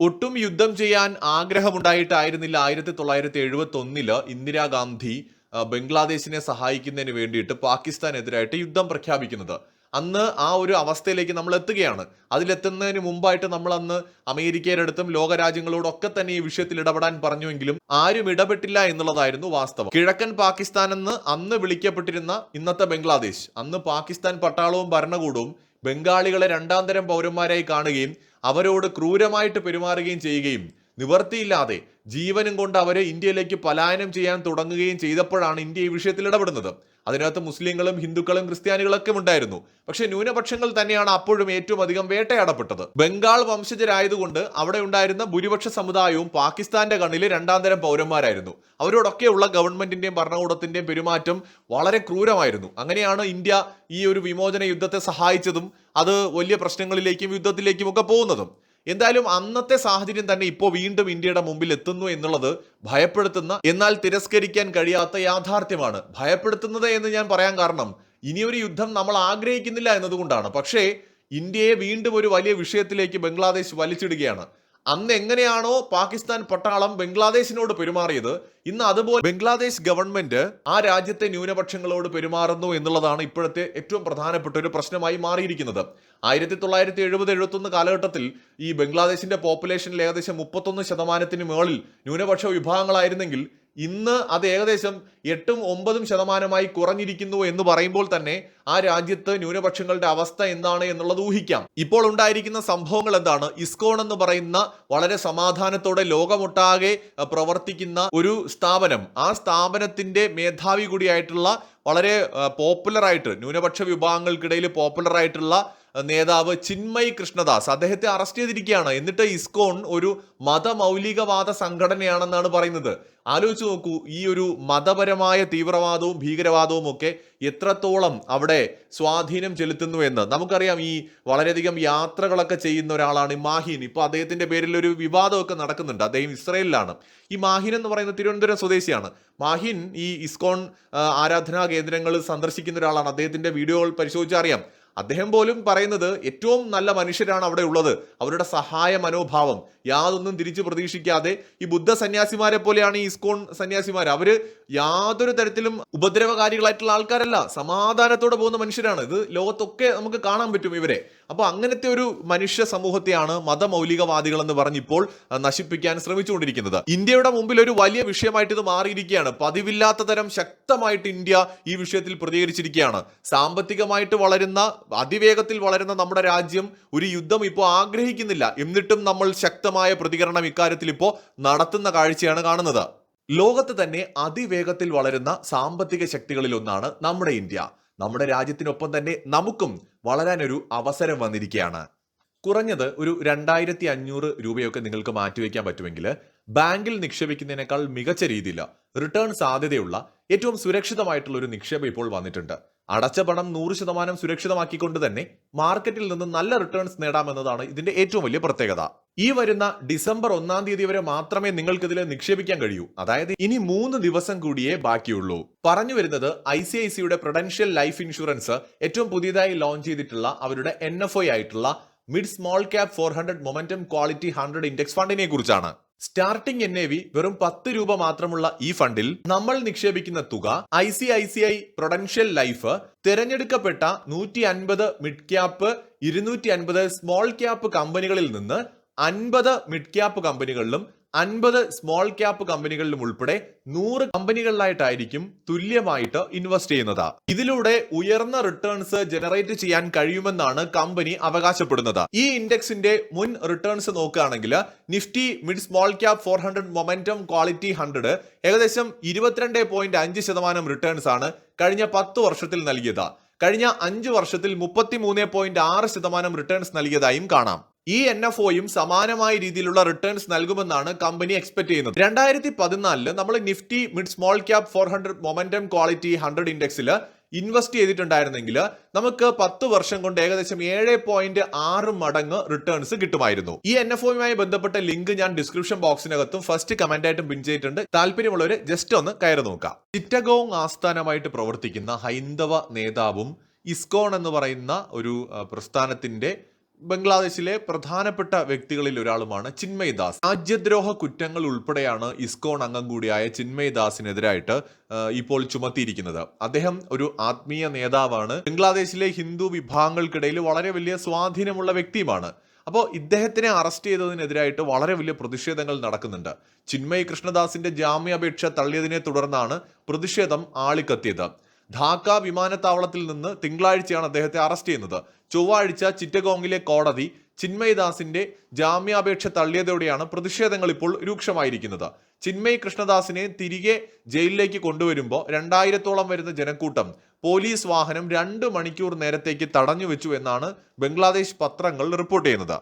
ഒട്ടും യുദ്ധം ചെയ്യാൻ ആഗ്രഹമുണ്ടായിട്ടായിരുന്നില്ല 1971 ഇന്ദിരാഗാന്ധി ബംഗ്ലാദേശിനെ സഹായിക്കുന്നതിന് വേണ്ടിയിട്ട് പാകിസ്ഥാനെതിരായിട്ട് യുദ്ധം പ്രഖ്യാപിക്കുന്നത്. അന്ന് ആ ഒരു അവസ്ഥയിലേക്ക് നമ്മൾ എത്തുകയാണ്. അതിലെത്തുന്നതിന് മുമ്പായിട്ട് നമ്മൾ അന്ന് അമേരിക്കയുടെ അടുത്തും ലോകരാജ്യങ്ങളോടൊക്കെ തന്നെ ഈ വിഷയത്തിൽ ഇടപെടാൻ പറഞ്ഞുവെങ്കിലും ആരും ഇടപെട്ടില്ല എന്നുള്ളതായിരുന്നു വാസ്തവം. കിഴക്കൻ പാകിസ്ഥാൻ എന്ന് അന്ന് വിളിക്കപ്പെട്ടിരുന്ന ഇന്നത്തെ ബംഗ്ലാദേശ്, അന്ന് പാകിസ്ഥാൻ പട്ടാളവും ഭരണകൂടവും ബംഗാളികളെ രണ്ടാം തരം പൗരന്മാരായി കാണുകയും അവരോട് ക്രൂരമായിട്ട് പെരുമാറുകയും ചെയ്യുകയും നിവർത്തിയില്ലാതെ ജീവനും കൊണ്ട് അവരെ ഇന്ത്യയിലേക്ക് പലായനം ചെയ്യാൻ തുടങ്ങുകയും ചെയ്തപ്പോഴാണ് ഇന്ത്യ ഈ വിഷയത്തിൽ ഇടപെടുന്നത്. അതിനകത്ത് മുസ്ലിങ്ങളും ഹിന്ദുക്കളും ക്രിസ്ത്യാനികളൊക്കെ ഉണ്ടായിരുന്നു. പക്ഷെ ന്യൂനപക്ഷങ്ങൾ തന്നെയാണ് അപ്പോഴും ഏറ്റവും അധികം വേട്ടയാടപ്പെട്ടത്. ബംഗാൾ വംശജരായതുകൊണ്ട് അവിടെ ഉണ്ടായിരുന്ന ഭൂരിപക്ഷ സമുദായവും പാകിസ്ഥാന്റെ കണ്ണിൽ രണ്ടാം തരം പൗരന്മാരായിരുന്നു. അവരോടൊക്കെയുള്ള ഗവൺമെന്റിന്റെയും ഭരണകൂടത്തിന്റെയും പെരുമാറ്റം വളരെ ക്രൂരമായിരുന്നു. അങ്ങനെയാണ് ഇന്ത്യ ഈ ഒരു വിമോചന യുദ്ധത്തെ സഹായിച്ചതും അത് വലിയ പ്രശ്നങ്ങളിലേക്കും യുദ്ധത്തിലേക്കും ഒക്കെ പോകുന്നതും. എന്തായാലും അന്നത്തെ സാഹചര്യം തന്നെ ഇപ്പോൾ വീണ്ടും ഇന്ത്യയുടെ മുമ്പിൽ എത്തുന്നു എന്നുള്ളത് ഭയപ്പെടുത്തുന്ന, എന്നാൽ തിരസ്കരിക്കാൻ കഴിയാത്ത യാഥാർത്ഥ്യമാണ്. ഭയപ്പെടുത്തുന്നത് എന്ന് ഞാൻ പറയാൻ കാരണം ഇനിയൊരു യുദ്ധം നമ്മൾ ആഗ്രഹിക്കുന്നില്ല എന്നതുകൊണ്ടാണ്. പക്ഷേ ഇന്ത്യയെ വീണ്ടും ഒരു വലിയ വിഷയത്തിലേക്ക് ബംഗ്ലാദേശ് വലിച്ചിടുകയാണ്. അന്ന് എങ്ങനെയാണോ പാകിസ്ഥാൻ പട്ടാളം ബംഗ്ലാദേശിനോട് പെരുമാറിയത്, ഇന്ന് അതുപോലെ ബംഗ്ലാദേശ് ഗവൺമെന്റ് ആ രാജ്യത്തെ ന്യൂനപക്ഷങ്ങളോട് പെരുമാറുന്നു എന്നുള്ളതാണ് ഇപ്പോഴത്തെ ഏറ്റവും പ്രധാനപ്പെട്ട ഒരു പ്രശ്നമായി മാറിയിരിക്കുന്നത്. 1970-71 കാലഘട്ടത്തിൽ ഈ ബംഗ്ലാദേശിന്റെ പോപ്പുലേഷനിൽ ഏകദേശം 31% മുകളിൽ ന്യൂനപക്ഷ വിഭാഗങ്ങളായിരുന്നെങ്കിൽ ഇന്ന് അത് ഏകദേശം 8-9% കുറഞ്ഞിരിക്കുന്നു എന്ന് പറയുമ്പോൾ തന്നെ ആ രാജ്യത്ത് ന്യൂനപക്ഷങ്ങളുടെ അവസ്ഥ എന്താണ് എന്നുള്ളത് ഊഹിക്കാം. ഇപ്പോൾ ഉണ്ടായിരിക്കുന്ന സംഭവങ്ങൾ എന്താണ്? ഇസ്കോൺ എന്ന് പറയുന്ന വളരെ സമാധാനത്തോടെ ലോകമൊട്ടാകെ പ്രവർത്തിക്കുന്ന ഒരു സ്ഥാപനം, ആ സ്ഥാപനത്തിന്റെ മേധാവി കൂടിയായിട്ടുള്ള വളരെ പോപ്പുലറായിട്ട് ന്യൂനപക്ഷ വിഭാഗങ്ങൾക്കിടയിൽ പോപ്പുലറായിട്ടുള്ള നേതാവ് ചിന്മയ് കൃഷ്ണദാസ്, അദ്ദേഹത്തെ അറസ്റ്റ് ചെയ്തിരിക്കുകയാണ്. എന്നിട്ട് ഇസ്കോൺ ഒരു മതമൗലികവാദ സംഘടനയാണെന്നാണ് പറയുന്നത്. ആലോചിച്ച് നോക്കൂ, ഈ ഒരു മതപരമായ തീവ്രവാദവും ഭീകരവാദവും ഒക്കെ എത്രത്തോളം അവിടെ സ്വാധീനം ചെലുത്തുന്നു എന്ന് നമുക്കറിയാം. ഈ വളരെയധികം യാത്രകളൊക്കെ ചെയ്യുന്ന ഒരാളാണ് മാഹിൻ. ഇപ്പോൾ അദ്ദേഹത്തിന്റെ പേരിൽ ഒരു വിവാദമൊക്കെ നടക്കുന്നുണ്ട്. അദ്ദേഹം ഇസ്രയേലിലാണ്. ഈ മാഹിൻ എന്ന് പറയുന്ന തിരുവനന്തപുരം സ്വദേശിയാണ്. മാഹിൻ ഈ ഇസ്കോൺ ആരാധനാ കേന്ദ്രങ്ങൾ സന്ദർശിക്കുന്ന ഒരാളാണ്. അദ്ദേഹത്തിന്റെ വീഡിയോകൾ പരിശോധിച്ചാൽ അറിയാം. അദ്ദേഹം പോലും പറയുന്നത് ഏറ്റവും നല്ല മനുഷ്യരാണ് അവിടെ ഉള്ളത്. അവരുടെ സഹായ മനോഭാവം യാതൊന്നും തിരിച്ചു പ്രതീക്ഷിക്കാതെ, ഈ ബുദ്ധ സന്യാസിമാരെ പോലെയാണ് ഈ ഇസ്കോൺ സന്യാസിമാർ. അവര് യാതൊരു തരത്തിലും ഉപദ്രവകാരികളായിട്ടുള്ള ആൾക്കാരല്ല, സമാധാനത്തോടെ പോകുന്ന മനുഷ്യരാണ്. ഇത് ലോകത്തൊക്കെ നമുക്ക് കാണാൻ പറ്റും ഇവരെ. അപ്പൊ അങ്ങനത്തെ ഒരു മനുഷ്യ സമൂഹത്തെയാണ് മതമൗലികവാദികൾ എന്ന് പറഞ്ഞിപ്പോൾ നശിപ്പിക്കാൻ ശ്രമിച്ചുകൊണ്ടിരിക്കുന്നത്. ഇന്ത്യയുടെ മുമ്പിൽ ഒരു വലിയ വിഷയമായിട്ട് ഇത് മാറിയിരിക്കുകയാണ്. പതിവില്ലാത്ത തരം ശക്തമായിട്ട് ഇന്ത്യ ഈ വിഷയത്തിൽ പ്രതികരിച്ചിരിക്കുകയാണ്. സാമ്പത്തികമായിട്ട് വളരുന്ന, അതിവേഗത്തിൽ വളരുന്ന നമ്മുടെ രാജ്യം ഒരു യുദ്ധം ഇപ്പോൾ ആഗ്രഹിക്കുന്നില്ല. എന്നിട്ടും നമ്മൾ ശക്തമായ പ്രതികരണം ഇക്കാര്യത്തിൽ ഇപ്പോൾ നടത്തുന്ന കാഴ്ചയാണ് കാണുന്നത്. ലോകത്ത് തന്നെ അതിവേഗത്തിൽ വളരുന്ന സാമ്പത്തിക ശക്തികളിൽ ഒന്നാണ് നമ്മുടെ ഇന്ത്യ. നമ്മുടെ രാജ്യത്തിനൊപ്പം തന്നെ നമുക്കും വളരാനൊരു അവസരം വന്നിരിക്കുകയാണ്. കുറഞ്ഞത് ഒരു 2500 രൂപയൊക്കെ നിങ്ങൾക്ക് മാറ്റിവെക്കാൻ പറ്റുമെങ്കിൽ ബാങ്കിൽ നിക്ഷേപിക്കുന്നതിനേക്കാൾ മികച്ച രീതിയിൽ റിട്ടേൺ സാധ്യതയുള്ള ഏറ്റവും സുരക്ഷിതമായിട്ടുള്ള ഒരു നിക്ഷേപം ഇപ്പോൾ വന്നിട്ടുണ്ട്. അടച്ച പണം 100% സുരക്ഷിതമാക്കിക്കൊണ്ട് തന്നെ മാർക്കറ്റിൽ നിന്ന് നല്ല റിട്ടേൺസ് നേടാമെന്നതാണ് ഇതിന്റെ ഏറ്റവും വലിയ പ്രത്യേകത. ഈ വരുന്ന ഡിസംബർ 1-ാം തീയതി വരെ മാത്രമേ നിങ്ങൾക്ക് ഇതിൽ നിക്ഷേപിക്കാൻ കഴിയൂ. അതായത് ഇനി 3 ദിവസം കൂടിയേ ബാക്കിയുള്ളൂ. പറഞ്ഞു വരുന്നത് ICICIയുടെ പ്രൊഡൻഷ്യൽ ലൈഫ് ഇൻഷുറൻസ് ഏറ്റവും പുതിയതായി ലോഞ്ച് ചെയ്തിട്ടുള്ള അവരുടെ NFO ആയിട്ടുള്ള mid small cap 400 momentum quality 100 index ഫണ്ടിനെ കുറിച്ചാണ്. സ്റ്റാർട്ടിംഗ് NAV വെറും 10 രൂപ മാത്രമുള്ള ഈ ഫണ്ടിൽ നമ്മൾ നിക്ഷേപിക്കുന്ന തുക ICICI പ്രൊഡൻഷ്യൽ ലൈഫ് തിരഞ്ഞെടുക്കപ്പെട്ട 150 മിഡ് ക്യാപ്പ് 250 സ്മോൾ ക്യാപ്പ് കമ്പനികളിൽ നിന്ന് 50 മിഡ് ക്യാപ്പ് കമ്പനികളിലും 50 സ്മോൾ ക്യാപ്പ് കമ്പനികളിലും ഉൾപ്പെടെ 100 കമ്പനികളിലായിട്ടായിരിക്കും തുല്യമായിട്ട് ഇൻവെസ്റ്റ് ചെയ്യുന്നത്. ഇതിലൂടെ ഉയർന്ന റിട്ടേൺസ് ജനറേറ്റ് ചെയ്യാൻ കഴിയുമെന്നാണ് കമ്പനി അവകാശപ്പെടുന്നത്. ഈ ഇൻഡെക്സിന്റെ മുൻ റിട്ടേൺസ് നോക്കുകയാണെങ്കിൽ Nifty mid small cap 400 momentum quality 100 ഏകദേശം 22.5% റിട്ടേൺസ് ആണ് കഴിഞ്ഞ 10 വർഷത്തിൽ നൽകിയത്. കഴിഞ്ഞ 5 വർഷത്തിൽ 33.6% റിട്ടേൺസ് നൽകിയതായും കാണാം. ഈ NFOയും സമാനമായ രീതിയിലുള്ള റിട്ടേൺസ് നൽകുമെന്നാണ് കമ്പനി എക്സ്പെക്ട് ചെയ്യുന്നത്. 2014 നമ്മൾ Nifty mid small cap 400 momentum quality 100 ഇൻഡെക്സിൽ ഇൻവെസ്റ്റ് ചെയ്തിട്ടുണ്ടായിരുന്നെങ്കിൽ നമുക്ക് 10 വർഷം കൊണ്ട് ഏകദേശം 7.6 മടങ്ങ് റിട്ടേൺസ് കിട്ടുമായിരുന്നു. ഈ NFOയുമായി ബന്ധപ്പെട്ട ലിങ്ക് ഞാൻ ഡിസ്ക്രിപ്ഷൻ ബോക്സിനകത്തും ഫസ്റ്റ് കമന്റ് ആയിട്ടും പിൻ ചെയ്തിട്ടുണ്ട്. താല്പര്യമുള്ളവർ ജസ്റ്റ് ഒന്ന് കയറി നോക്കാം. ചിറ്റഗോങ് ആസ്ഥാനമായിട്ട് പ്രവർത്തിക്കുന്ന ഹൈന്ദവ നേതാവും ഇസ്കോൺ എന്ന് പറയുന്ന ഒരു പ്രസ്ഥാനത്തിന്റെ ബംഗ്ലാദേശിലെ പ്രധാനപ്പെട്ട വ്യക്തികളിൽ ഒരാളുമാണ് ചിന്മയ് ദാസ്. രാജ്യദ്രോഹ കുറ്റങ്ങൾ ഉൾപ്പെടെയാണ് ഇസ്കോൺ അംഗം കൂടിയായ ചിന്മയ് ദാസിനെതിരായിട്ട് ഇപ്പോൾ ചുമത്തിയിരിക്കുന്നത്. അദ്ദേഹം ഒരു ആത്മീയ നേതാവാണ്. ബംഗ്ലാദേശിലെ ഹിന്ദു വിഭാഗങ്ങൾക്കിടയിൽ വളരെ വലിയ സ്വാധീനമുള്ള വ്യക്തിയുമാണ്. അപ്പോൾ ഇദ്ദേഹത്തിനെ അറസ്റ്റ് ചെയ്തതിനെതിരായിട്ട് വളരെ വലിയ പ്രതിഷേധങ്ങൾ നടക്കുന്നുണ്ട്. ചിന്മയ് കൃഷ്ണദാസിന്റെ ജാമ്യാപേക്ഷ തള്ളിയതിനെ തുടർന്നാണ് പ്രതിഷേധം ആളിക്കത്തിയത്. ധാക്ക വിമാനത്താവളത്തിൽ നിന്ന് തിങ്കളാഴ്ചയാണ് അദ്ദേഹത്തെ അറസ്റ്റ് ചെയ്യുന്നത്. ചൊവ്വാഴ്ച ചിറ്റഗോങ്ങിലെ കോടതി ചിന്മയ് ദാസിന്റെ ജാമ്യാപേക്ഷ തള്ളിയതോടെയാണ് പ്രതിഷേധങ്ങൾ ഇപ്പോൾ രൂക്ഷമായിരിക്കുന്നത്. ചിന്മയ് കൃഷ്ണദാസിനെ തിരികെ ജയിലിലേക്ക് കൊണ്ടുവരുമ്പോൾ 2000-ഓളം വരുന്ന ജനക്കൂട്ടം പോലീസ് വാഹനം 2 മണിക്കൂർ നേരത്തേക്ക് തടഞ്ഞുവെച്ചു എന്നാണ് ബംഗ്ലാദേശ് പത്രങ്ങൾ റിപ്പോർട്ട് ചെയ്യുന്നത്.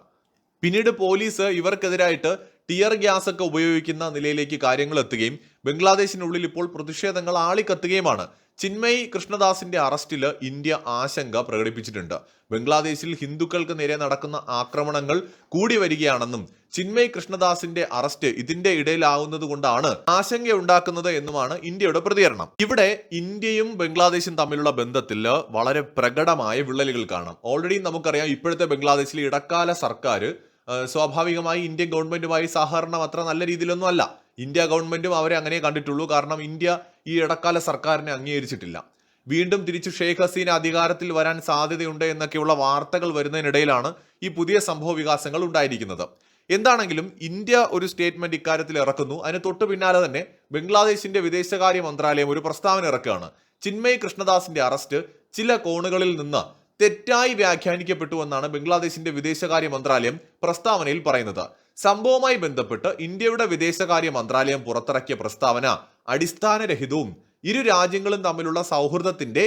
പിന്നീട് പോലീസ് ഇവർക്കെതിരായിട്ട് ടിയർ ഗ്യാസ് ഒക്കെ ഉപയോഗിക്കുന്ന നിലയിലേക്ക് കാര്യങ്ങൾ എത്തുകയും ബംഗ്ലാദേശിനുള്ളിൽ ഇപ്പോൾ പ്രതിഷേധങ്ങൾ ആളിക്കത്തുകയുമാണ്. ചിന്മയ് കൃഷ്ണദാസിന്റെ അറസ്റ്റിൽ ഇന്ത്യ ആശങ്ക പ്രകടിപ്പിച്ചിട്ടുണ്ട്. ബംഗ്ലാദേശിൽ ഹിന്ദുക്കൾക്ക് നേരെ നടക്കുന്ന ആക്രമണങ്ങൾ കൂടി വരികയാണെന്നും ചിന്മയ് കൃഷ്ണദാസിന്റെ അറസ്റ്റ് ഇതിന്റെ ഇടയിലാവുന്നത് കൊണ്ടാണ് ആശങ്കയുണ്ടാക്കുന്നത് എന്നുമാണ് ഇന്ത്യയുടെ പ്രതികരണം. ഇവിടെ ഇന്ത്യയും ബംഗ്ലാദേശും തമ്മിലുള്ള ബന്ധത്തിൽ വളരെ പ്രകടമായ വിള്ളലുകൾ കാണാം. ഓൾറെഡി നമുക്കറിയാം, ഇപ്പോഴത്തെ ബംഗ്ലാദേശിലെ ഇടക്കാല സർക്കാർ സ്വാഭാവികമായി ഇന്ത്യൻ ഗവൺമെന്റുമായി സഹകരണം അത്ര നല്ല രീതിയിലൊന്നും അല്ല. ഇന്ത്യ ഗവൺമെന്റും അവരെ അങ്ങനെ കണ്ടിട്ടുള്ളൂ. കാരണം ഇന്ത്യ ഈ ഇടക്കാല സർക്കാരിനെ അംഗീകരിച്ചിട്ടില്ല. വീണ്ടും തിരിച്ചു ഷെയ്ഖ് ഹസീന അധികാരത്തിൽ വരാൻ സാധ്യതയുണ്ട് എന്നൊക്കെയുള്ള വാർത്തകൾ വരുന്നതിനിടയിലാണ് ഈ പുതിയ സംഭവ വികാസങ്ങൾ ഉണ്ടായിരിക്കുന്നത്. എന്താണെങ്കിലും ഇന്ത്യ ഒരു സ്റ്റേറ്റ്മെന്റ് ഇക്കാര്യത്തിൽ ഇറക്കുന്നു. അതിന് തൊട്ടു പിന്നാലെ തന്നെ ബംഗ്ലാദേശിന്റെ വിദേശകാര്യ മന്ത്രാലയം ഒരു പ്രസ്താവന ഇറക്കുകയാണ്. ചിന്മയ് കൃഷ്ണദാസിന്റെ അറസ്റ്റ് ചില കോണുകളിൽ നിന്ന് തെറ്റായി വ്യാഖ്യാനിക്കപ്പെട്ടു എന്നാണ് ബംഗ്ലാദേശിന്റെ വിദേശകാര്യ മന്ത്രാലയം പ്രസ്താവനയിൽ പറയുന്നത്. സംഭവവുമായി ബന്ധപ്പെട്ട് ഇന്ത്യയുടെ വിദേശകാര്യ മന്ത്രാലയം പുറത്തിറക്കിയ പ്രസ്താവന അടിസ്ഥാനരഹിതവും ഇരു രാജ്യങ്ങളും തമ്മിലുള്ള സൗഹൃദത്തിന്റെ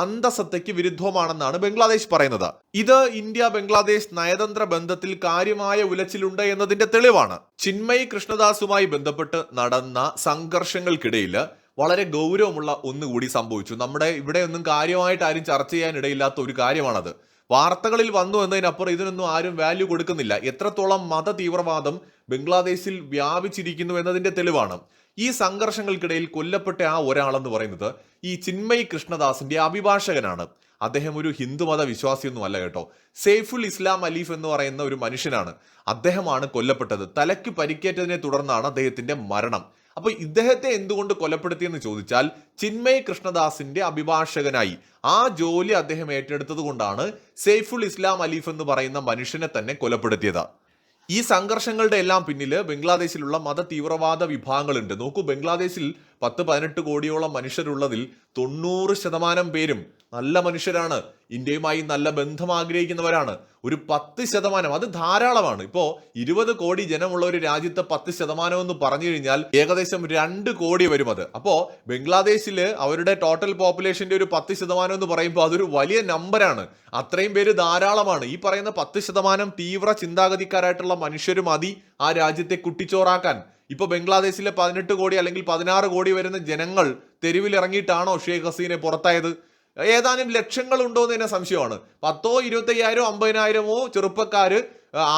അന്തസത്തയ്ക്ക് വിരുദ്ധവുമാണെന്നാണ് ബംഗ്ലാദേശ് പറയുന്നത്. ഇത് ഇന്ത്യ ബംഗ്ലാദേശ് നയതന്ത്ര ബന്ധത്തിൽ കാര്യമായ ഉലച്ചിലുണ്ട് എന്നതിന്റെ തെളിവാണ്. ചിന്മയ് കൃഷ്ണദാസുമായി ബന്ധപ്പെട്ട് നടന്ന സംഘർഷങ്ങൾക്കിടയിൽ വളരെ ഗൗരവമുള്ള ഒന്നുകൂടി സംഭവിച്ചു. നമ്മുടെ ഇവിടെ ഒന്നും കാര്യമായിട്ട് ആരും ചർച്ച ചെയ്യാനിടയില്ലാത്ത ഒരു കാര്യമാണത്. വാർത്തകളിൽ വന്നു എന്നതിനപ്പുറം ഇതിനൊന്നും ആരും വാല്യൂ കൊടുക്കുന്നില്ല. എത്രത്തോളം മത തീവ്രവാദം ബംഗ്ലാദേശിൽ വ്യാപിച്ചിരിക്കുന്നു എന്നതിന്റെ തെളിവാണ്. ഈ സംഘർഷങ്ങൾക്കിടയിൽ കൊല്ലപ്പെട്ട ആ ഒരാളെന്ന് പറയുന്നത് ഈ ചിന്മയ് കൃഷ്ണദാസിന്റെ അഭിഭാഷകനാണ്. അദ്ദേഹം ഒരു ഹിന്ദുമത വിശ്വാസിയൊന്നും അല്ല കേട്ടോ. സെയ്ഫുൽ ഇസ്ലാം അലീഫ് എന്ന് പറയുന്ന ഒരു മനുഷ്യനാണ്. അദ്ദേഹമാണ് കൊല്ലപ്പെട്ടത്. തലയ്ക്ക് പരിക്കേറ്റതിനെ തുടർന്നാണ് അദ്ദേഹത്തിന്റെ മരണം. അപ്പൊ ഇദ്ദേഹത്തെ എന്തുകൊണ്ട് കൊലപ്പെടുത്തിയെന്ന് ചോദിച്ചാൽ ചിന്മയ് കൃഷ്ണദാസിന്റെ അഭിഭാഷകനായി ആ ജോലി അദ്ദേഹം ഏറ്റെടുത്തത് കൊണ്ടാണ് സെയ്ഫുൽ ഇസ്ലാം അലീഫ് എന്ന് പറയുന്ന മനുഷ്യനെ തന്നെ കൊലപ്പെടുത്തിയത്. ഈ സംഘർഷങ്ങളുടെ എല്ലാം പിന്നിൽ ബംഗ്ലാദേശിലുള്ള മത തീവ്രവാദ വിഭാഗങ്ങളുണ്ട്. നോക്കൂ, ബംഗ്ലാദേശിൽ 10-18 കോടിയോളം മനുഷ്യരുള്ളതിൽ 90% പേരും നല്ല മനുഷ്യരാണ്. ഇന്ത്യയുമായി നല്ല ബന്ധം ആഗ്രഹിക്കുന്നവരാണ്. ഒരു 10% അത് ധാരാളമാണ്. ഇപ്പോ 20 കോടി ജനമുള്ള ഒരു രാജ്യത്ത് 10% എന്ന് പറഞ്ഞു കഴിഞ്ഞാൽ ഏകദേശം 2 കോടി വരും അത്. അപ്പോ ബംഗ്ലാദേശില് അവരുടെ ടോട്ടൽ പോപ്പുലേഷന്റെ ഒരു 10% എന്ന് പറയുമ്പോൾ അതൊരു വലിയ നമ്പറാണ്. അത്രയും പേര് ധാരാളമാണ്. ഈ പറയുന്ന 10% തീവ്ര ചിന്താഗതിക്കാരായിട്ടുള്ള മനുഷ്യർ മതി ആ രാജ്യത്തെ കുട്ടിച്ചോറാക്കാൻ. ഇപ്പൊ ബംഗ്ലാദേശിലെ 18 കോടി അല്ലെങ്കിൽ 16 കോടി വരുന്ന ജനങ്ങൾ തെരുവിൽ ഇറങ്ങിയിട്ടാണോ ഷെയ്ഖ് ഹസീനെ പുറത്തായത്? ഏതാനും ലക്ഷങ്ങൾ ഉണ്ടോ എന്ന് തന്നെ സംശയമാണ്. 10,000, 25,000, 50,000 ചെറുപ്പക്കാര്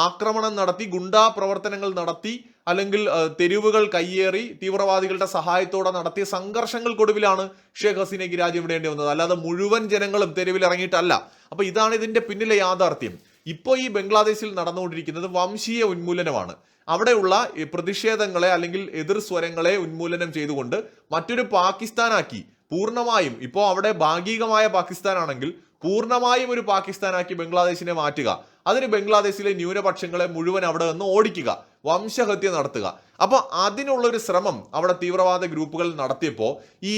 ആക്രമണം നടത്തി, ഗുണ്ടാ പ്രവർത്തനങ്ങൾ നടത്തി, അല്ലെങ്കിൽ തെരുവുകൾ കയ്യേറി തീവ്രവാദികളുടെ സഹായത്തോടെ നടത്തിയ സംഘർഷങ്ങൾക്കൊടുവിലാണ് ഷെയ്ഖ് ഹസീനയ്ക്ക് രാജ്യം വിടേണ്ടി വന്നത്. അല്ലാതെ മുഴുവൻ ജനങ്ങളും തെരുവിൽ ഇറങ്ങിയിട്ടല്ല. അപ്പൊ ഇതാണ് ഇതിന്റെ പിന്നിലെ യാഥാർത്ഥ്യം. ഇപ്പോൾ ഈ ബംഗ്ലാദേശിൽ നടന്നുകൊണ്ടിരിക്കുന്നത് വംശീയ ഉന്മൂലനമാണ്. അവിടെയുള്ള പ്രതിഷേധങ്ങളെ അല്ലെങ്കിൽ എതിർ സ്വരങ്ങളെ ഉന്മൂലനം ചെയ്തുകൊണ്ട് മറ്റൊരു പാകിസ്ഥാനാക്കി പൂർണ്ണമായും, ഇപ്പോൾ അവിടെ ഭാഗികമായ പാകിസ്ഥാനാണെങ്കിൽ പൂർണ്ണമായും ഒരു പാകിസ്ഥാനാക്കി ബംഗ്ലാദേശിനെ മാറ്റുക. അതിന് ബംഗ്ലാദേശിലെ ന്യൂനപക്ഷങ്ങളെ മുഴുവൻ അവിടെ നിന്ന് ഓടിക്കുക, വംശഹത്യ നടത്തുക. അപ്പൊ അതിനുള്ളൊരു ശ്രമം അവിടെ തീവ്രവാദ ഗ്രൂപ്പുകൾ നടത്തിയപ്പോൾ ഈ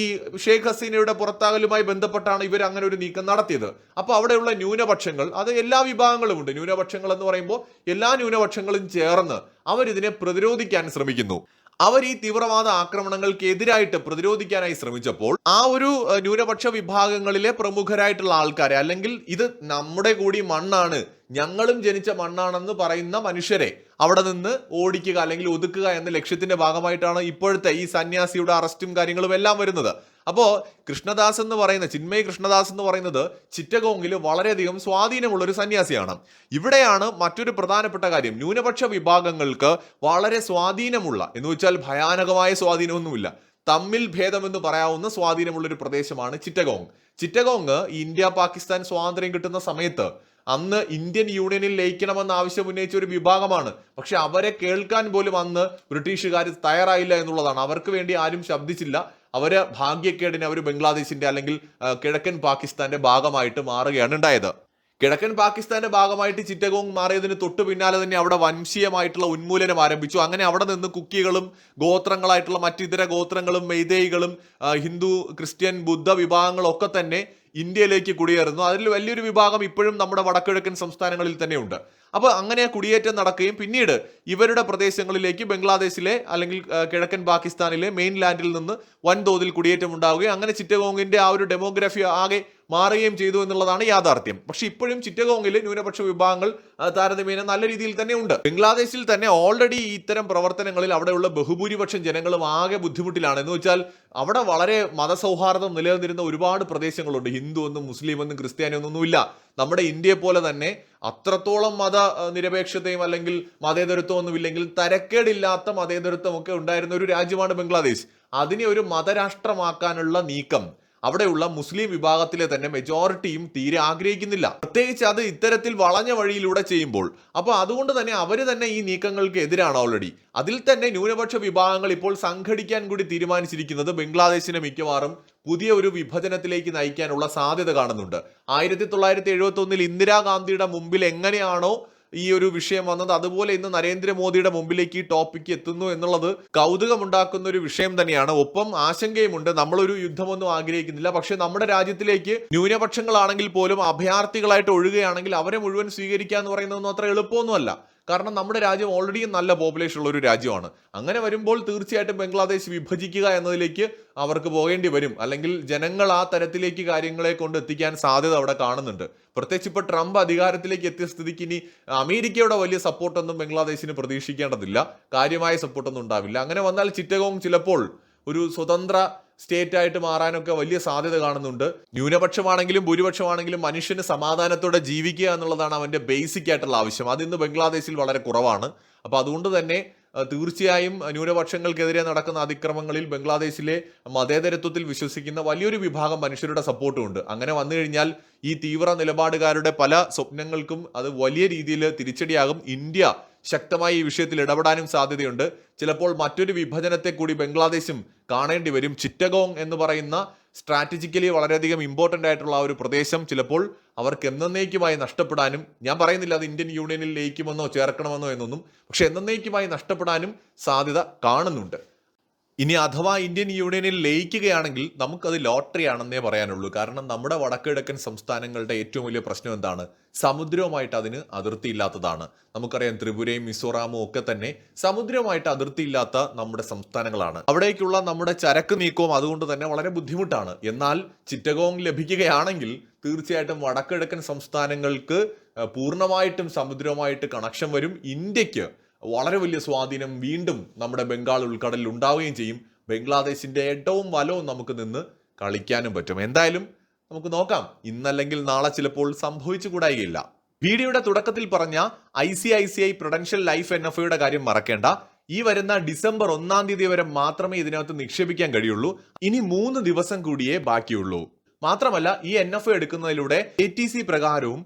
ഷെയ്ഖ് ഹസീനയുടെ പുറത്താകലുമായി ബന്ധപ്പെട്ടാണ് ഇവർ അങ്ങനെ ഒരു നീക്കം നടത്തിയത്. അപ്പൊ അവിടെയുള്ള ന്യൂനപക്ഷങ്ങൾ, അത് എല്ലാ വിഭാഗങ്ങളും ഉണ്ട്. ന്യൂനപക്ഷങ്ങൾ എന്ന് പറയുമ്പോൾ എല്ലാ ന്യൂനപക്ഷങ്ങളും ചേർന്ന് അവരിതിനെ പ്രതിരോധിക്കാൻ ശ്രമിക്കുന്നു. അവർ ഈ തീവ്രവാദ ആക്രമണങ്ങൾക്ക് എതിരായിട്ട് പ്രതിരോധിക്കാനായി ശ്രമിച്ചപ്പോൾ ആ ഒരു ന്യൂനപക്ഷ വിഭാഗങ്ങളിലെ പ്രമുഖരായിട്ടുള്ള ആൾക്കാരെ, അല്ലെങ്കിൽ ഇത് നമ്മുടെ കൂടി മണ്ണാണ്, ഞങ്ങളും ജനിച്ച മണ്ണാണെന്ന് പറയുന്ന മനുഷ്യരെ അവിടെ നിന്ന് ഓടിക്കുക അല്ലെങ്കിൽ ഒതുക്കുക എന്ന ലക്ഷ്യത്തിന്റെ ഭാഗമായിട്ടാണ് ഇപ്പോഴത്തെ ഈ സന്യാസിയുടെ അറസ്റ്റും കാര്യങ്ങളും എല്ലാം വരുന്നത്. അപ്പോ കൃഷ്ണദാസ് എന്ന് പറയുന്ന ചിന്മയ് കൃഷ്ണദാസ് എന്ന് പറയുന്നത് ചിറ്റഗോങ്ങിൽ വളരെയധികം സ്വാധീനമുള്ള ഒരു സന്യാസിയാണ്. ഇവിടെയാണ് മറ്റൊരു പ്രധാനപ്പെട്ട കാര്യം. ന്യൂനപക്ഷ വിഭാഗങ്ങൾക്ക് വളരെ സ്വാധീനമുള്ള, എന്ന് വെച്ചാൽ ഭയാനകമായ സ്വാധീനമൊന്നുമില്ല, തമ്മിൽ ഭേദമെന്ന് പറയാവുന്ന സ്വാധീനമുള്ള ഒരു പ്രദേശമാണ് ചിറ്റഗോങ്. ചിറ്റഗോങ് ഇന്ത്യ പാകിസ്ഥാൻ സ്വാതന്ത്ര്യം കിട്ടുന്ന സമയത്ത് അന്ന് ഇന്ത്യൻ യൂണിയനിൽ ലയിക്കണമെന്ന ആവശ്യം ഉന്നയിച്ച ഒരു വിഭാഗമാണ്. പക്ഷെ അവരെ കേൾക്കാൻ പോലും അന്ന് ബ്രിട്ടീഷുകാർ തയ്യാറായില്ല എന്നുള്ളതാണ്. അവർക്ക് വേണ്ടി ആരും ശബ്ദിച്ചില്ല. അവര് ഭാഗ്യക്കേടിന് അവർ ബംഗ്ലാദേശിന്റെ അല്ലെങ്കിൽ കിഴക്കൻ പാകിസ്ഥാന്റെ ഭാഗമായിട്ട് മാറുകയാണ് ഉണ്ടായത്. കിഴക്കൻ പാകിസ്ഥാന്റെ ഭാഗമായിട്ട് ചിറ്റഗോങ് മാറിയതിന് തൊട്ടു പിന്നാലെ തന്നെ അവിടെ വംശീയമായിട്ടുള്ള ഉന്മൂലനം ആരംഭിച്ചു. അങ്ങനെ അവിടെ നിന്ന് കുക്കികളും ഗോത്രങ്ങളായിട്ടുള്ള മറ്റിതര ഗോത്രങ്ങളും മെയ്തേയികളും ഹിന്ദു, ക്രിസ്ത്യൻ, ബുദ്ധ വിഭാഗങ്ങളൊക്കെ തന്നെ ഇന്ത്യയിലേക്ക് കുടിയേറുന്നു. അതിൽ വലിയൊരു വിഭാഗം ഇപ്പോഴും നമ്മുടെ വടക്കിഴക്കൻ സംസ്ഥാനങ്ങളിൽ തന്നെയുണ്ട്. അപ്പൊ അങ്ങനെ കുടിയേറ്റം നടക്കുകയും പിന്നീട് ഇവരുടെ പ്രദേശങ്ങളിലേക്ക് ബംഗ്ലാദേശിലെ അല്ലെങ്കിൽ കിഴക്കൻ പാകിസ്ഥാനിലെ മെയിൻ ലാൻഡിൽ നിന്ന് വൻതോതിൽ കുടിയേറ്റം ഉണ്ടാവുകയും അങ്ങനെ ചിറ്റഗോങ്ങിന്റെ ആ ഒരു ഡെമോഗ്രഫി ആകെ മാറുകയും ചെയ്തു എന്നുള്ളതാണ് യാഥാർത്ഥ്യം. പക്ഷെ ഇപ്പോഴും ചിറ്റഗോങ്ങിൽ ന്യൂനപക്ഷ വിഭാഗങ്ങൾ താരതമ്യേന നല്ല രീതിയിൽ തന്നെ ഉണ്ട്. ബംഗ്ലാദേശിൽ തന്നെ ഓൾറെഡി ഇത്തരം പ്രവർത്തനങ്ങളിൽ അവിടെയുള്ള ബഹുഭൂരിപക്ഷം ജനങ്ങളും ആകെ ബുദ്ധിമുട്ടിലാണ്. എന്ന് വെച്ചാൽ അവിടെ വളരെ മതസൗഹാർദ്ദം നിലനിന്നിരുന്ന ഒരുപാട് പ്രദേശങ്ങളുണ്ട്. ഹിന്ദു എന്നും മുസ്ലിം എന്നും ക്രിസ്ത്യാനി ഒന്നുമില്ല. നമ്മുടെ ഇന്ത്യയെ പോലെ തന്നെ അത്രത്തോളം മത നിരപേക്ഷതയും അല്ലെങ്കിൽ മതേതരത്വം ഒന്നുമില്ലെങ്കിൽ തരക്കേടില്ലാത്ത മതേതരത്വം ഒക്കെ ഉണ്ടായിരുന്ന ഒരു രാജ്യമാണ് ബംഗ്ലാദേശ്. അതിനെ ഒരു മതരാഷ്ട്രമാക്കാനുള്ള നീക്കം അവിടെയുള്ള മുസ്ലിം വിഭാഗത്തിലെ തന്നെ മെജോറിറ്റിയും തീരെ ആഗ്രഹിക്കുന്നില്ല, പ്രത്യേകിച്ച് അത് ഇത്തരത്തിൽ വളഞ്ഞ വഴിയിലൂടെ ചെയ്യുമ്പോൾ. അപ്പോൾ അതുകൊണ്ട് തന്നെ അവര് തന്നെ ഈ നീക്കങ്ങൾക്ക് എതിരാണ് ഓൾറെഡി. അതിൽ തന്നെ ന്യൂനപക്ഷ വിഭാഗങ്ങൾ ഇപ്പോൾ സംഘടിക്കാൻ കൂടി തീരുമാനിച്ചിരിക്കുന്നത് ബംഗ്ലാദേശിനെ മിക്കവാറും പുതിയ ഒരു വിഭജനത്തിലേക്ക് നയിക്കാനുള്ള സാധ്യത കാണുന്നുണ്ട്. 1971 ഇന്ദിരാഗാന്ധിയുടെ മുമ്പിൽ എങ്ങനെയാണോ ഈ ഒരു വിഷയം വന്നത്, അതുപോലെ ഇന്ന് നരേന്ദ്രമോദിയുടെ മുമ്പിലേക്ക് ഈ ടോപ്പിക്ക് എത്തുന്നു എന്നുള്ളത് കൗതുകമുണ്ടാക്കുന്ന ഒരു വിഷയം തന്നെയാണ്. ഒപ്പം ആശങ്കയുമുണ്ട്. നമ്മളൊരു യുദ്ധമൊന്നും ആഗ്രഹിക്കുന്നില്ല, പക്ഷെ നമ്മുടെ രാജ്യത്തിലേക്ക് ന്യൂനപക്ഷങ്ങളാണെങ്കിൽ പോലും അഭയാർത്ഥികളായിട്ട് ഒഴുകുകയാണെങ്കിൽ അവരെ മുഴുവൻ സ്വീകരിക്കുക എന്ന് പറയുന്നതൊന്നും അത്ര എളുപ്പമൊന്നുമല്ല. കാരണം നമ്മുടെ രാജ്യം ഓൾറെഡി നല്ല പോപ്പുലേഷൻ ഉള്ള ഒരു രാജ്യമാണ്. അങ്ങനെ വരുമ്പോൾ തീർച്ചയായിട്ടും ബംഗ്ലാദേശ് വിഭജിക്കുക എന്നതിലേക്ക് അവർക്ക് പോകേണ്ടി വരും. അല്ലെങ്കിൽ ജനങ്ങൾ ആ തരത്തിലേക്ക് കാര്യങ്ങളെ കൊണ്ട് എത്തിക്കാൻ സാധ്യത അവിടെ കാണുന്നുണ്ട്. പ്രത്യേകിച്ച് ഇപ്പോൾ ട്രംപ് അധികാരത്തിലേക്ക് എത്തിയ സ്ഥിതിക്ക് ഇനി അമേരിക്കയുടെ വലിയ സപ്പോർട്ടൊന്നും ബംഗ്ലാദേശിന് പ്രതീക്ഷിക്കേണ്ടതില്ല. കാര്യമായ സപ്പോർട്ടൊന്നും ഉണ്ടാവില്ല. അങ്ങനെ വന്നാൽ ചിറ്റഗോങ് ചിലപ്പോൾ ഒരു സ്വതന്ത്ര സ്റ്റേറ്റ് ആയിട്ട് മാറാനൊക്കെ വലിയ സാധ്യത കാണുന്നുണ്ട്. ന്യൂനപക്ഷമാണെങ്കിലും ഭൂരിപക്ഷമാണെങ്കിലും മനുഷ്യന് സമാധാനത്തോടെ ജീവിക്കുക എന്നുള്ളതാണ് അവന്റെ ബേസിക് ആയിട്ടുള്ള ആവശ്യം. അതിന്ന് ബംഗ്ലാദേശിൽ വളരെ കുറവാണ്. അപ്പൊ അതുകൊണ്ട് തന്നെ തീർച്ചയായും ന്യൂനപക്ഷങ്ങൾക്കെതിരെ നടക്കുന്ന അതിക്രമങ്ങളിൽ ബംഗ്ലാദേശിലെ മതേതരത്വത്തിൽ വിശ്വസിക്കുന്ന വലിയൊരു വിഭാഗം മനുഷ്യരുടെ സപ്പോർട്ടും ഉണ്ട്. അങ്ങനെ വന്നു കഴിഞ്ഞാൽ ഈ തീവ്ര നിലപാടുകാരുടെ പല സ്വപ്നങ്ങൾക്കും അത് വലിയ രീതിയിൽ തിരിച്ചടിയാകും. ഇന്ത്യ ശക്തമായി ഈ വിഷയത്തിൽ ഇടപെടാനും സാധ്യതയുണ്ട്. ചിലപ്പോൾ മറ്റൊരു വിഭജനത്തെ കൂടി ബംഗ്ലാദേശും കാണേണ്ടി വരും. ചിറ്റഗോങ് എന്ന് പറയുന്ന സ്ട്രാറ്റജിക്കലി വളരെയധികം ഇമ്പോർട്ടൻ്റ് ആയിട്ടുള്ള ആ ഒരു പ്രദേശം ചിലപ്പോൾ അവർക്ക് എന്നേക്കുമായി നഷ്ടപ്പെടാനും, ഞാൻ പറയുന്നില്ല അത് ഇന്ത്യൻ യൂണിയനിൽ ലയിക്കുമെന്നോ ചേർക്കണമെന്നോ എന്നൊന്നും, പക്ഷെ എന്നേക്കുമായി നഷ്ടപ്പെടാനും സാധ്യത കാണുന്നുണ്ട്. ഇനി അഥവാ ഇന്ത്യൻ യൂണിയനിൽ ലയിക്കുകയാണെങ്കിൽ നമുക്കത് ലോട്ടറി ആണെന്നേ പറയാനുള്ളൂ. കാരണം നമ്മുടെ വടക്കിഴക്കൻ സംസ്ഥാനങ്ങളുടെ ഏറ്റവും വലിയ പ്രശ്നം എന്താണ്? സമുദ്രവുമായിട്ട് അതിന് അതിർത്തിയില്ലാത്തതാണ്. നമുക്കറിയാം ത്രിപുരയും മിസോറാമും ഒക്കെ തന്നെ സമുദ്രവുമായിട്ട് അതിർത്തിയില്ലാത്ത നമ്മുടെ സംസ്ഥാനങ്ങളാണ്. അവിടേക്കുള്ള നമ്മുടെ ചരക്ക് നീക്കവും അതുകൊണ്ട് തന്നെ വളരെ ബുദ്ധിമുട്ടാണ്. എന്നാൽ ചിറ്റഗോങ് ലഭിക്കുകയാണെങ്കിൽ തീർച്ചയായിട്ടും വടക്കിഴക്കൻ സംസ്ഥാനങ്ങൾക്ക് പൂർണ്ണമായിട്ടും സമുദ്രവുമായിട്ട് കണക്ഷൻ വരും. ഇന്ത്യക്ക് വളരെ വലിയ സ്വാധീനം വീണ്ടും നമ്മുടെ ബംഗാൾ ഉൾക്കടലിൽ ഉണ്ടാവുകയും ചെയ്യും. ബംഗ്ലാദേശിന്റെ ഏറ്റവും വലവും നമുക്ക് നിന്ന് കളിക്കാനും പറ്റും. എന്തായാലും നമുക്ക് നോക്കാം. ഇന്നല്ലെങ്കിൽ നാളെ ചിലപ്പോൾ സംഭവിച്ചു കൂടായികയില്ല. വീഡിയോയുടെ തുടക്കത്തിൽ പറഞ്ഞ ICICI പ്രൊഡൻഷ്യൽ ലൈഫ് NFOയുടെ കാര്യം മറക്കേണ്ട. ഈ വരുന്ന ഡിസംബർ 1 തീയതി വരെ മാത്രമേ ഇതിനകത്ത് നിക്ഷേപിക്കാൻ കഴിയുള്ളൂ. ഇനി 3 ദിവസം കൂടിയേ ബാക്കിയുള്ളൂ. മാത്രമല്ല ഈ NFO എടുക്കുന്നതിലൂടെ ATC പ്രകാരവും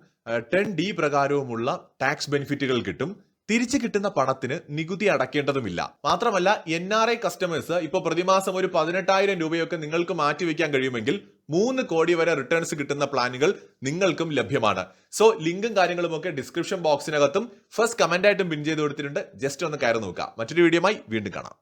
10D പ്രകാരവുമുള്ള ടാക്സ് ബെനിഫിറ്റുകൾ കിട്ടും. തിരിച്ചു കിട്ടുന്ന പണത്തിന് നികുതി അടയ്ക്കേണ്ടതുമില്ല. മാത്രമല്ല NRI കസ്റ്റമേഴ്സ് ഇപ്പൊ പ്രതിമാസം ഒരു 18,000 രൂപയൊക്കെ നിങ്ങൾക്ക് മാറ്റിവെക്കാൻ കഴിയുമെങ്കിൽ 3 കോടി വരെ റിട്ടേൺസ് കിട്ടുന്ന പ്ലാനുകൾ നിങ്ങൾക്കും ലഭ്യമാണ്. സോ ലിങ്കും കാര്യങ്ങളും ഒക്കെ ഡിസ്ക്രിപ്ഷൻ ബോക്സിനകത്തും ഫസ്റ്റ് കമന്റ് ആയിട്ടും പിൻ ചെയ്ത് കൊടുത്തിട്ടുണ്ട്. ജസ്റ്റ് ഒന്ന് കയറി നോക്കുക. മറ്റൊരു വീഡിയോയുമായി വീണ്ടും കാണാം.